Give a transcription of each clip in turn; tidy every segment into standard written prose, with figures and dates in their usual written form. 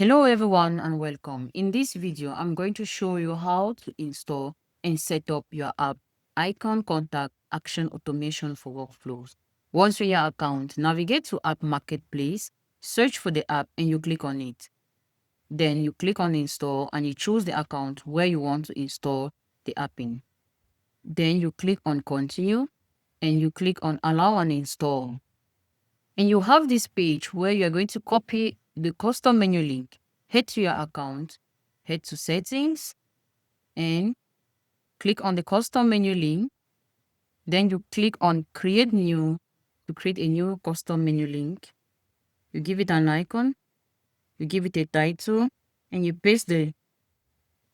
Hello everyone and welcome. In this video, I'm going to show you how to install and set up your app iContact Action Automation for Workflows. Once you're in your account, navigate to App Marketplace, search for the app and you click on it. Then you click on install and you choose the account where you want to install the app in. Then you click on continue and you click on allow and install. And you have this page where you're going to copy the custom menu link. Head to your account, head to settings, and click on the custom menu link. Then you click on create new to create a new custom menu link. You give it an icon, you give it a title, and you paste the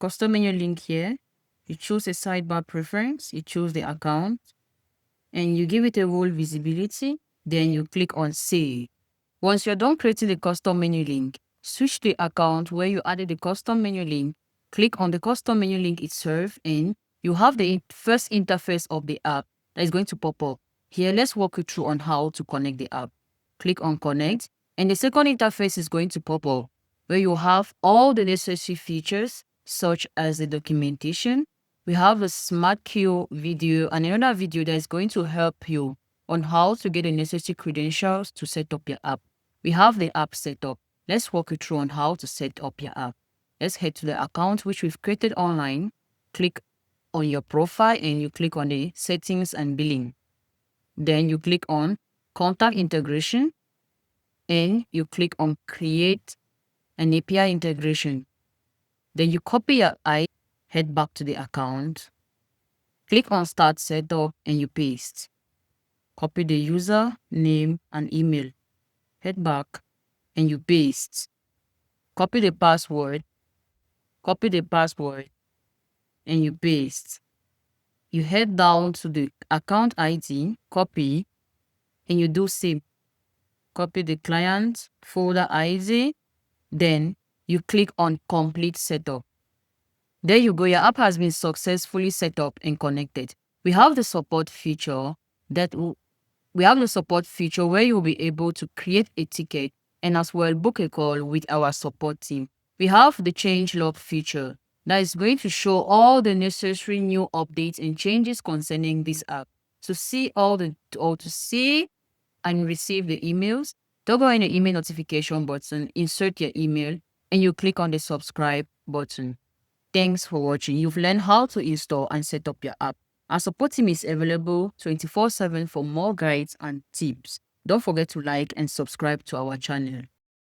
custom menu link here. You choose a sidebar preference, you choose the account, and you give it a role visibility. Then you click on save. Once you're done creating the custom menu link, switch to the account where you added the custom menu link, click on the custom menu link itself, and you have the first interface of the app that is going to pop up. Here, let's walk you through on how to connect the app. Click on connect, and the second interface is going to pop up where you have all the necessary features such as the documentation. We have a smart queue video and another video that is going to help you on how to get the necessary credentials to set up your app. We have the app set up. Let's walk you through on how to set up your app. Let's head to the account which we've created online. Click on your profile and you click on the settings and billing. Then you click on contact integration and you click on create an API integration. Then you copy your ID, head back to the account, click on start setup and you paste. Copy the user name and email. Head back and you paste. Copy the password and you paste. You head down to the account ID, copy, and you do same. Copy the client folder ID, then you click on complete setup. There you go, your app has been successfully set up and connected. We have the support feature where you'll be able to create a ticket and as well book a call with our support team. We have the change log feature that is going to show all the necessary new updates and changes concerning this app. To see to see and receive the emails, toggle on the email notification button, insert your email, and you click on the subscribe button. Thanks for watching. You've learned how to install and set up your app. Our support team is available 24/7 for more guides and tips. Don't forget to like and subscribe to our channel.